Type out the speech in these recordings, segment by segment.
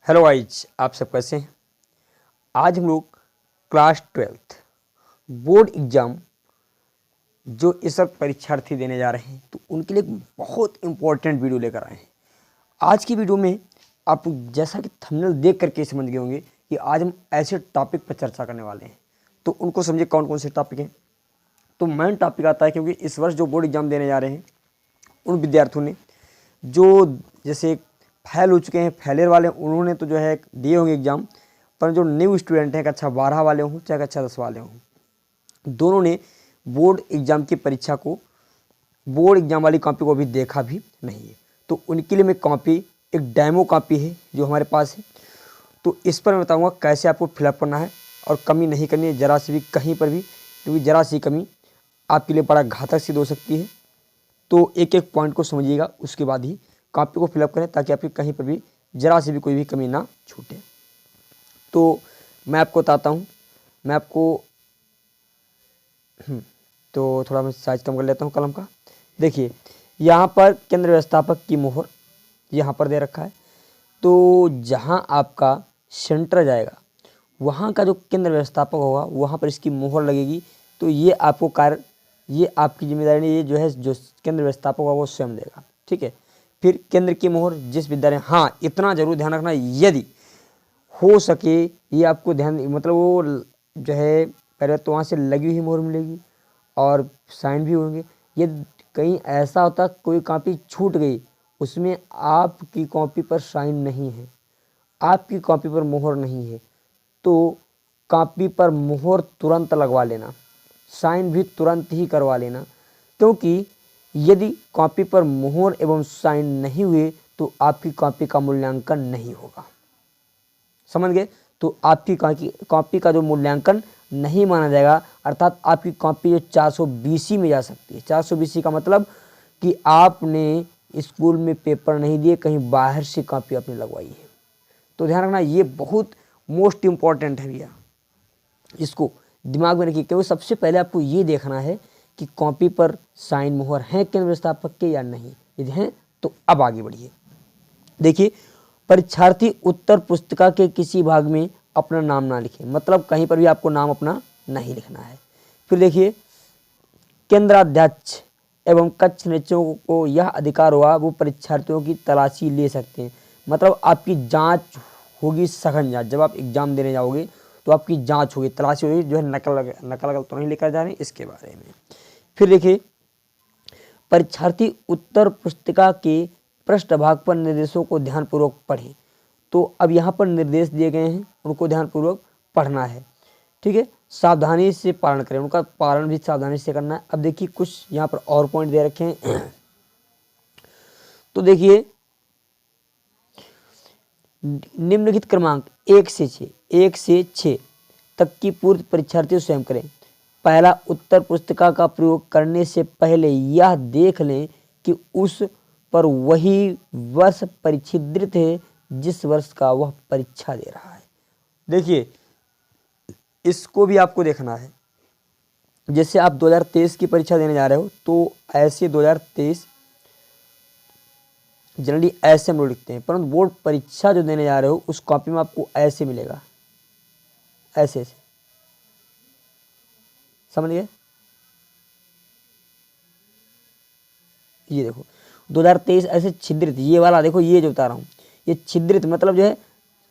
Hello guys, आप सब कैसे हैं। आज हम लोग क्लास 12th बोर्ड एग्ज़ाम जो इस वक्त परीक्षार्थी देने जा रहे हैं तो उनके लिए एक बहुत इम्पोर्टेंट वीडियो लेकर आए हैं। आज की वीडियो में आप जैसा कि थंबनेल देख करके समझ गए होंगे कि आज हम ऐसे टॉपिक पर चर्चा करने वाले हैं। तो उनको समझिए कौन कौन से टॉपिक हैं। तो मेन टॉपिक आता है क्योंकि इस वर्ष जो बोर्ड एग्ज़ाम देने जा रहे हैं उन विद्यार्थियों ने जो जैसे फेल हो चुके हैं, फेलियर वाले, उन्होंने तो जो है दिए होंगे एग्ज़ाम, पर जो न्यू स्टूडेंट हैं, कक्षा 12 वाले हों चाहे कक्षा 10 वाले हों, दोनों ने बोर्ड एग्ज़ाम की परीक्षा को, बोर्ड एग्ज़ाम वाली कॉपी को अभी देखा भी नहीं है। तो उनके लिए मैं कॉपी, एक डेमो कॉपी है जो हमारे पास है, तो इस पर मैं बताऊँगा कैसे आपको फिलअप करना है और कमी नहीं करनी है ज़रा सी भी, कहीं पर भी, क्योंकि ज़रा सी कमी आपके लिए बड़ा घातक सिद्ध हो सकती है। तो एक एक पॉइंट को समझिएगा, उसके बाद ही कॉपी को फिलअप करें ताकि आपकी कहीं पर भी ज़रा सी भी कोई भी कमी ना छूटे। तो मैं आपको बताता हूँ, मैं आपको तो थोड़ा मैं साइज कम कर लेता हूँ कलम का। देखिए यहाँ पर केंद्र व्यवस्थापक की मोहर यहाँ पर दे रखा है। तो जहाँ आपका सेंटर जाएगा वहाँ का जो केंद्र व्यवस्थापक होगा वहाँ पर इसकी मोहर लगेगी। तो ये आपको कार्य, ये आपकी जिम्मेदारी नहीं, ये जो है जो केंद्र व्यवस्थापक होगा वो स्वयं देगा, ठीक है। फिर केंद्र की मोहर जिस विद्यालय, हाँ इतना जरूर ध्यान रखना, यदि हो सके ये आपको ध्यान, मतलब वो जो है पहले तो वहाँ से लगी हुई मोहर मिलेगी और साइन भी होंगे। यदि कहीं ऐसा होता कोई कॉपी छूट गई, उसमें आपकी कॉपी पर साइन नहीं है, आपकी कॉपी पर मोहर नहीं है, तो कॉपी पर मोहर तुरंत लगवा लेना, साइन भी तुरंत ही करवा लेना। क्योंकि यदि कॉपी पर मोहर एवं साइन नहीं हुए तो आपकी कॉपी का मूल्यांकन नहीं होगा, समझ गए। तो आपकी कॉपी का जो मूल्यांकन नहीं माना जाएगा, अर्थात आपकी कॉपी जो 420 में जा सकती है। 420 का मतलब कि आपने स्कूल में पेपर नहीं दिए, कहीं बाहर से कॉपी आपने लगवाई है। तो ध्यान रखना, ये बहुत मोस्ट इम्पॉर्टेंट है भैया, इसको दिमाग में रखिए। क्योंकि सबसे पहले आपको ये देखना है कि कॉपी पर साइन मोहर हैं केंद्र व्यवस्थापक के या नहीं। यदि हैं तो अब आगे बढ़िए। देखिए, परीक्षार्थी उत्तर पुस्तिका के किसी भाग में अपना नाम ना लिखे, मतलब कहीं पर भी आपको नाम अपना नहीं लिखना है। फिर देखिए, केंद्राध्यक्ष एवं कक्ष निरीक्षकों को यह अधिकार हुआ, वो परीक्षार्थियों की तलाशी ले सकते हैं। मतलब आपकी जांच होगी, सघन जांच। जब आप एग्जाम देने जाओगे तो आपकी जांच होगी, तलाशी होगी, जो है नकल तो नहीं लेकर जा रहे हैं, इसके बारे में। फिर देखिए, परीक्षार्थी उत्तर पुस्तिका के पृष्ठभाग पर निर्देशों को ध्यानपूर्वक पढ़ें। तो अब यहाँ पर निर्देश दिए गए हैं, उनको ध्यानपूर्वक पढ़ना है, ठीक है। सावधानी से पालन करें, उनका पालन भी सावधानी से करना है। अब देखिए कुछ यहाँ पर और पॉइंट दे रखे हैं। तो देखिए, निम्नलिखित क्रमांक 1 से 6 तक की पूर्ति परीक्षार्थी स्वयं करें। पहला, उत्तर पुस्तिका का प्रयोग करने से पहले यह देख लें कि उस पर वही वर्ष परिच्छिद्रित है जिस वर्ष का वह परीक्षा दे रहा है। देखिए, इसको भी आपको देखना है। जैसे आप 2023 की परीक्षा देने जा रहे हो तो ऐसे 2023 जनरली ऐसे हम लोग लिखते हैं, परंतु बोर्ड परीक्षा जो देने जा रहे हो उस कॉपी में आपको ऐसे मिलेगा, ऐसे ऐसे, समझ गए। ये देखो 2023 ऐसे छिद्रित, ये वाला देखो, ये जो बता रहा हूँ ये छिद्रित, मतलब जो है,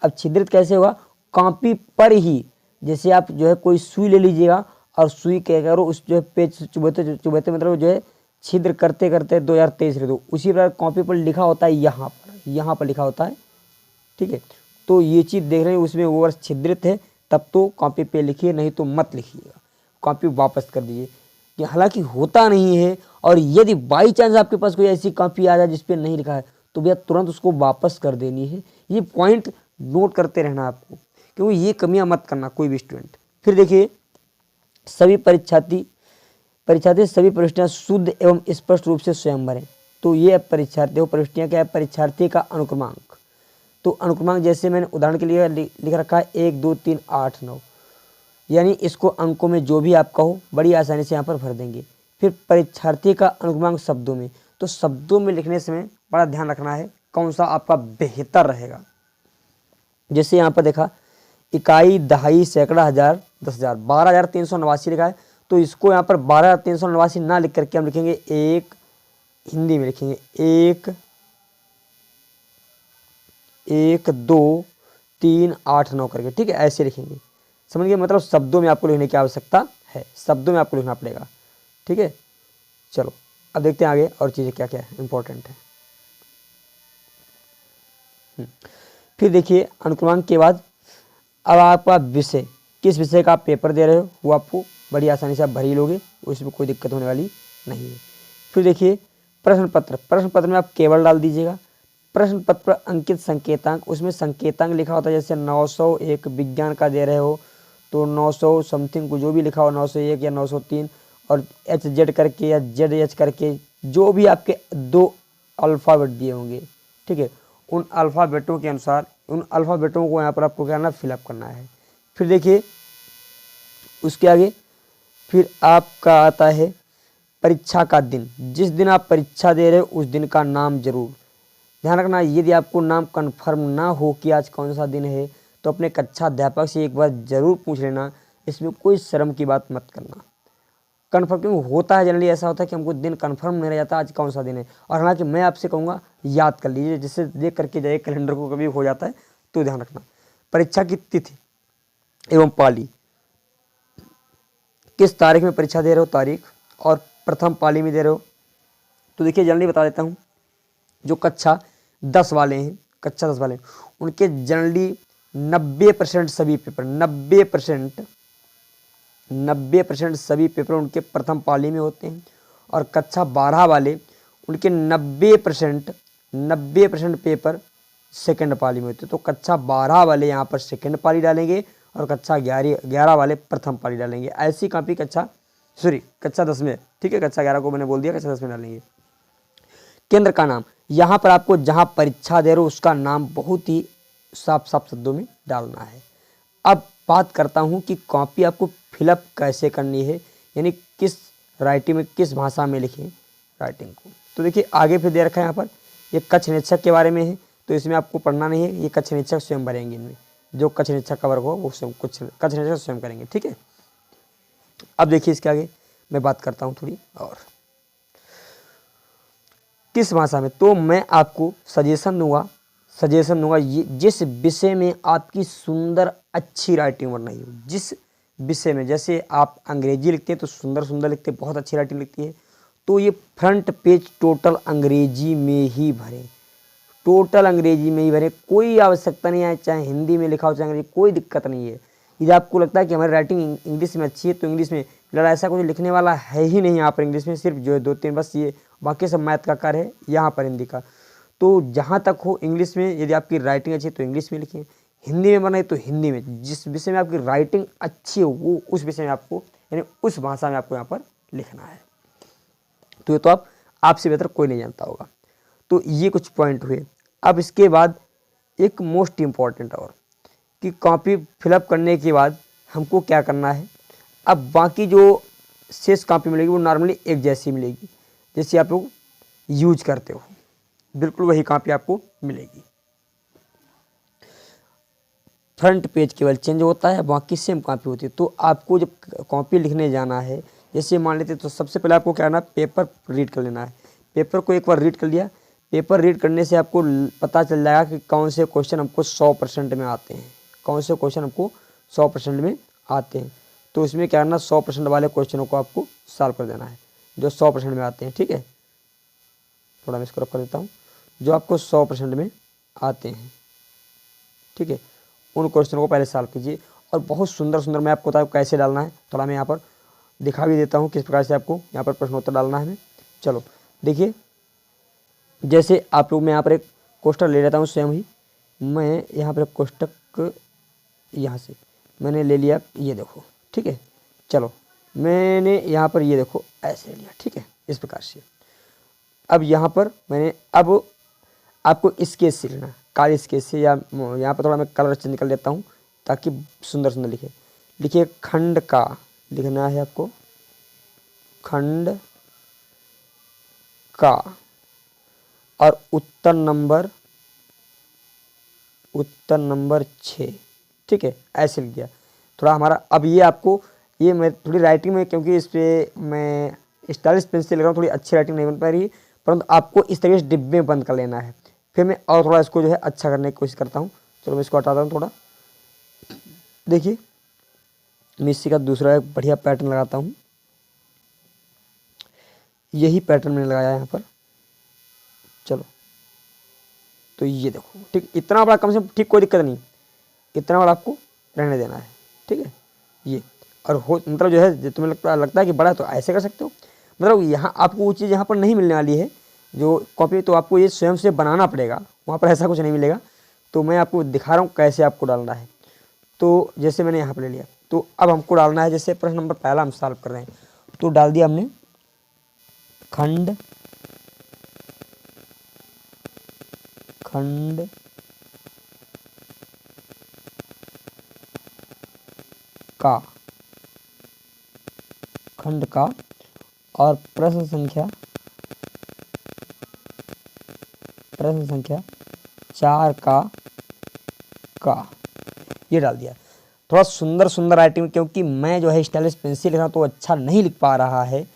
अब छिद्रित कैसे होगा, कॉपी पर ही, जैसे आप जो है कोई सुई ले लीजिएगा और सुई क्या करो, उस जो है पेज चुभते चुभते, मतलब जो है छिद्र करते करते 2023 लिख दो। उसी प्रकार कॉपी पर लिखा होता है, यहाँ पर लिखा होता है, ठीक है। तो ये चीज़ देख रहे हैं, उसमें वो वर्ष छिद्रित है, तब तो कॉपी पे लिखिए, नहीं तो मत लिखिएगा, कॉपी वापस कर दीजिए। कि हालांकि होता नहीं है, और यदि बाई चांस आपके पास कोई ऐसी कॉपी आ जाए जिस पे नहीं लिखा है तो भैया तुरंत उसको वापस कर देनी है। ये पॉइंट नोट करते रहना आपको, क्योंकि ये कमियां मत करना कोई भी स्टूडेंट। फिर देखिए, सभी परीक्षार्थी सभी प्रविष्टियां शुद्ध एवं स्पष्ट रूप से स्वयं भरें। तो ये परीक्षार्थी, प्रविष्टियां क्या है, परीक्षार्थी का अनुक्रमांक। तो अनुक्रमांक जैसे मैंने उदाहरण के लिए लिख रखा है 1 2 3 8 9, यानी इसको अंकों में जो भी आप कहो बड़ी आसानी से यहाँ पर भर देंगे। फिर परीक्षार्थी का अनुक्रमांक शब्दों में, तो शब्दों में लिखने समय बड़ा ध्यान रखना है कौन सा आपका बेहतर रहेगा। जैसे यहाँ पर देखा इकाई, दहाई, सैकड़ा, हजार, 10,000, 12,389 लिखा है। तो इसको यहाँ पर 12,389 ना लिख करके हम लिखेंगे एक, हिंदी में लिखेंगे एक, 1, 2, 3, 8, 9 करके, ठीक है, ऐसे लिखेंगे। समझ गए, मतलब शब्दों में आपको लिखने की आवश्यकता है, शब्दों में आपको लिखना पड़ेगा, ठीक है। चलो अब देखते हैं आगे और चीज़ें क्या क्या इंपॉर्टेंट है। फिर देखिए अनुक्रमांक के बाद अब आपका विषय, किस विषय का आप पेपर दे रहे हो वो आपको बड़ी आसानी से आप भर ही लोगे, उसमें कोई दिक्कत होने वाली नहीं है। फिर देखिए प्रश्न पत्र, प्रश्न पत्र में आप केवल डाल दीजिएगा प्रश्न पत्र अंकित संकेतांक, उसमें संकेतांक लिखा होता है, जैसे 901 विज्ञान का दे रहे हो तो 900 समथिंग को जो भी लिखा हो 901 या 903 और HZ करके या ZH करके जो भी आपके 2 अल्फ़ाबेट दिए होंगे, ठीक है, उन अल्फ़ाबेटों के अनुसार उन अल्फ़ाबेटों को यहाँ पर आपको क्या करना, फिलअप करना है। फिर देखिए उसके आगे फिर आपका आता है परीक्षा का दिन, जिस दिन आप परीक्षा दे रहे हो उस दिन का नाम जरूर ध्यान रखना। यदि आपको नाम कन्फर्म ना हो कि आज कौन सा दिन है तो अपने कक्षा अध्यापक से एक बार ज़रूर पूछ लेना, इसमें कोई शर्म की बात मत करना। कन्फर्म क्यों होता है, जनरली ऐसा होता है कि हमको दिन कन्फर्म नहीं रह जाता आज कौन सा दिन है, और हालांकि मैं आपसे कहूँगा याद कर लीजिए, जिससे देख करके जाइए कैलेंडर को, कभी हो जाता है तो ध्यान रखना। परीक्षा की तिथि एवं पाली, किस तारीख में परीक्षा दे रहे हो तारीख, और प्रथम पाली में दे रहे हो तो देखिए जनरली बता देता हूँ, जो कक्षा 10 वाले हैं, कक्षा 10 वाले उनके जनरली 90% सभी पेपर 90% सभी पेपर उनके प्रथम पाली में होते हैं, और कक्षा 12 वाले उनके 90% पेपर सेकंड पाली में होते हैं। तो कक्षा 12 वाले यहाँ पर सेकंड पाली डालेंगे और कक्षा 11 वाले प्रथम पाली डालेंगे। ऐसी कॉपी कक्षा 10 में, ठीक है, कक्षा 11 को मैंने बोल दिया, कक्षा 10 में डालेंगे। केंद्र का नाम, यहाँ पर आपको जहाँ परीक्षा दे रहे हो उसका नाम बहुत ही साफ साफ शब्दों में डालना है। अब बात करता हूँ कि कॉपी आपको फिलअप कैसे करनी है, यानी किस राइटिंग में, किस भाषा में लिखें राइटिंग को। तो देखिए आगे फिर दे रखा है यहाँ पर, ये कक्ष निरीक्षक के बारे में है, तो इसमें आपको पढ़ना नहीं है, ये कक्ष निरीक्षक स्वयं भरेंगे, इनमें जो कक्ष निरीक्षक का वर्ग हो वो स्वयं कुछ कक्ष निरीक्षक स्वयं करेंगे, ठीक है। अब देखिए इसके आगे मैं बात करता हूँ थोड़ी और, किस भाषा में, तो मैं आपको सजेशन दूंगा ये जिस विषय में आपकी सुंदर अच्छी राइटिंग बन रही हो, जिस विषय में, जैसे आप अंग्रेजी लिखते हैं तो सुंदर लिखते हैं, बहुत अच्छी राइटिंग लिखती है, तो ये फ्रंट पेज टोटल अंग्रेजी में ही भरें, टोटल अंग्रेजी में ही भरें, कोई आवश्यकता नहीं है चाहे हिंदी में लिखा हो चाहे अंग्रेजी, कोई दिक्कत नहीं है। यदि आपको लगता है कि हमारी राइटिंग इंग्लिश में अच्छी है तो इंग्लिश में, लड़ा ऐसा कुछ लिखने वाला है ही नहीं यहाँ पर इंग्लिश में, सिर्फ जो है 2-3 बस ये, बाकी सब मैथ का कार्य है यहाँ पर हिंदी का। तो जहाँ तक हो इंग्लिश में, यदि आपकी राइटिंग अच्छी है तो इंग्लिश में लिखें, हिंदी में बनाए तो हिंदी में, जिस विषय में आपकी राइटिंग अच्छी हो वो उस विषय में आपको, यानी उस भाषा में आपको यहाँ पर लिखना है। तो ये तो आपसे बेहतर कोई नहीं जानता होगा। तो ये कुछ पॉइंट हुए। अब इसके बाद एक मोस्ट इम्पॉर्टेंट और, कि कॉपी फिलअप करने के बाद हमको क्या करना है। अब बाकी जो शेष कॉपी मिलेगी वो नॉर्मली एक जैसी मिलेगी, जैसे आप लोग यूज करते हो, बिल्कुल वही कॉपी आपको मिलेगी। फ्रंट पेज केवल चेंज होता है, बाकी सेम कॉपी होती है। तो आपको जब कॉपी लिखने जाना है, जैसे मान लेते तो सबसे पहले आपको क्या करना है, पेपर रीड कर लेना है। पेपर को एक बार रीड कर लिया, पेपर रीड करने से आपको पता चल जाएगा कि कौन से क्वेश्चन हमको 100% में आते हैं, कौन से क्वेश्चन हमको 100% में आते हैं। तो इसमें क्या करना, 100% वाले क्वेश्चनों को आपको सॉल्व कर देना है, जो 100% में आते हैं, ठीक है। थोड़ा मैं इसको रख कर देता हूँ, जो आपको 100% में आते हैं, ठीक है, उन क्वेश्चनों को पहले सॉल्व कीजिए। और बहुत सुंदर मैं आपको बताऊँ कैसे डालना है, थोड़ा मैं यहाँ पर दिखा भी देता हूँ किस प्रकार से आपको यहाँ पर प्रश्नोत्तर डालना है हमें। चलो देखिए, जैसे आप लोग, मैं यहाँ पर एक कोष्टक ले लेता हूँ स्वयं ही, मैं यहाँ पर कोष्टक यहाँ से मैंने ले लिया, ये देखो, ठीक है। चलो मैंने यहाँ पर ये देखो ऐसे लिया, ठीक है, इस प्रकार से। अब यहाँ पर मैंने, अब आपको स्केच से लेना, काली स्केच से, या यहाँ पर थोड़ा मैं कलर चेंज कर लेता हूँ ताकि सुंदर लिखे। लिखिए खंड का लिखना है आपको, खंड का, और उत्तर नंबर उत्तर नंबर 6। ठीक है, ऐसे लिख दिया। थोड़ा हमारा अब ये आपको ये मैं थोड़ी राइटिंग में, क्योंकि इस पर मैं स्टाइलिश पेन से लिख रहा हूँ, थोड़ी अच्छी राइटिंग नहीं बन पा रही है, परंतु आपको इस तरीके से डिब्बे में बंद कर लेना है। फिर मैं और थोड़ा इसको जो है अच्छा करने की कोशिश करता हूँ। चलो मैं इसको हटाता हूँ थोड़ा। देखिए मैं इसी का दूसरा एक बढ़िया पैटर्न लगाता हूँ। यही पैटर्न मैंने लगाया यहाँ पर। चलो तो ये देखो, ठीक, इतना बड़ा कम से कम, ठीक, कोई दिक्कत नहीं, इतना बड़ा आपको रहने देना है। ठीक है, ये और हो मतलब जो है तुम्हें लगता है कि बड़ा, तो ऐसे कर सकते हो। मतलब यहाँ आपको वो चीज़ यहाँ पर नहीं मिलने वाली है जो कॉपी, तो आपको ये स्वयं से बनाना पड़ेगा, वहाँ पर ऐसा कुछ नहीं मिलेगा। तो मैं आपको दिखा रहा हूँ कैसे आपको डालना है। तो जैसे मैंने यहाँ पर ले लिया, तो अब हमको डालना है, जैसे प्रश्न नंबर पहला हम सॉल्व कर रहे हैं, तो डाल दिया हमने खंड खंड का खंड का और प्रश्न संख्या 4 का ये डाल दिया। थोड़ा सुंदर सुंदर राइटिंग, क्योंकि मैं जो है स्टाइलिश पेंसिल लिख रहा हूँ तो अच्छा नहीं लिख पा रहा है,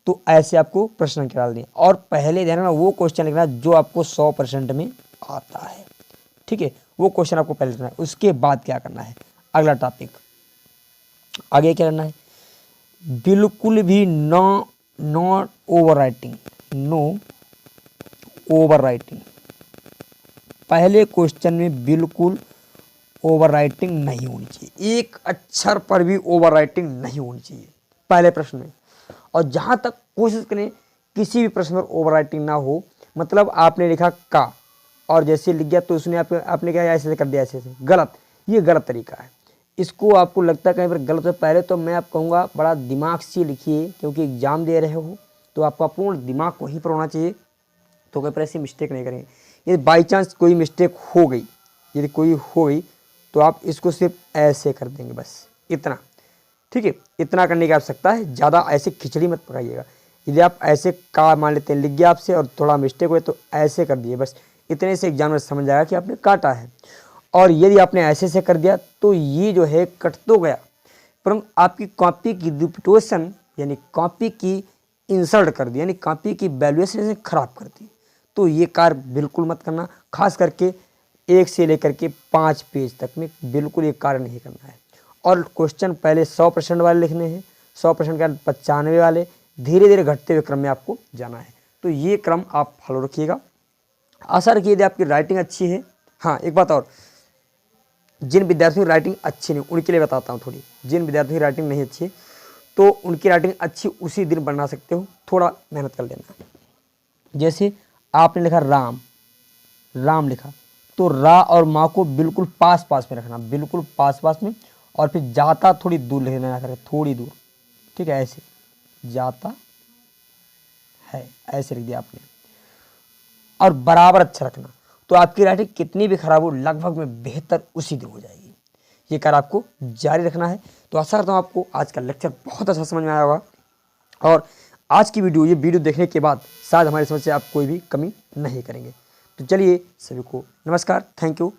तो ऐसे आपको प्रश्न संख्या डाल दें। और पहले ध्यान रखना वो क्वेश्चन लिखना जो आपको 100% में आता है। ठीक है, वो क्वेश्चन आपको पहले लिखना है। उसके बाद क्या करना है, अगला टॉपिक आगे क्या करना है, बिल्कुल भी not overwriting, no overwriting. पहले क्वेश्चन में बिल्कुल ओवर राइटिंग नहीं होनी चाहिए, एक अक्षर पर भी ओवर राइटिंग नहीं होनी चाहिए पहले प्रश्न में। और जहाँ तक कोशिश करें किसी भी प्रश्न पर ओवर राइटिंग ना हो। मतलब आपने लिखा का और जैसे लिख गया तो उसने आपने क्या ऐसे कर दिया, ऐसे गलत, ये गलत तरीका है। इसको आपको लगता है कहीं पर गलत है, पहले तो मैं आपको कहूँगा बड़ा दिमाग से लिखिए, क्योंकि एग्जाम दे रहे हो तो आपका पूर्ण दिमाग वहीं पर होना चाहिए। तो कहीं पर ऐसी मिस्टेक नहीं करेंगे। यदि बाई चांस कोई मिस्टेक हो गई, यदि कोई हो गई तो आप इसको सिर्फ ऐसे कर देंगे, बस इतना। ठीक है, इतना करने की आवश्यकता है, ज़्यादा ऐसे खिचड़ी मत पकाइएगा। यदि आप ऐसे का मान लेते हैं लिख गया आपसे और थोड़ा मिस्टेक हुए तो ऐसे कर दिए, बस इतने से एग्जाम में समझ आएगा कि आपने काटा है। और यदि आपने ऐसे से कर दिया तो ये जो है कट तो गया, परंतु आपकी कॉपी की रिपिटेशन यानी कॉपी की इंसल्ट कर दी, यानी कॉपी की वैल्यूएशन खराब कर दी। तो ये कार्य बिल्कुल मत करना, खास करके 1 से लेकर के 5 पेज तक में बिल्कुल ये कार्य नहीं करना है। और क्वेश्चन पहले 100% वाले लिखने हैं, 100% के बाद 95 वाले, धीरे धीरे घटते हुए क्रम में आपको जाना है। तो ये क्रम आप फॉलो रखिएगा। आशा रखिए यदि आपकी राइटिंग अच्छी है। हाँ, एक बात और, जिन विद्यार्थियों की राइटिंग अच्छी नहीं उनके लिए बताता हूँ थोड़ी। जिन विद्यार्थियों की राइटिंग नहीं अच्छी है तो उनकी राइटिंग अच्छी उसी दिन बना सकते हो, थोड़ा मेहनत कर लेना। जैसे आपने लिखा राम, राम लिखा तो रा और माँ को बिल्कुल पास पास में रखना, बिल्कुल पास पास में, और फिर जाता थोड़ी दूर लिखना ना करें, थोड़ी दूर। ठीक है, ऐसे जाता है ऐसे लिख दिया आपने, और बराबर अच्छा रखना। तो आपकी राइटिंग कितनी भी खराब हो लगभग में बेहतर उसी दिन हो जाएगी। ये कार्य आपको जारी रखना है। तो आशा करता हूँ आपको आज का लेक्चर बहुत अच्छा समझ में आया होगा, और आज की वीडियो, ये वीडियो देखने के बाद शायद हमारी समझ से आप कोई भी कमी नहीं करेंगे। तो चलिए सभी को नमस्कार, थैंक यू।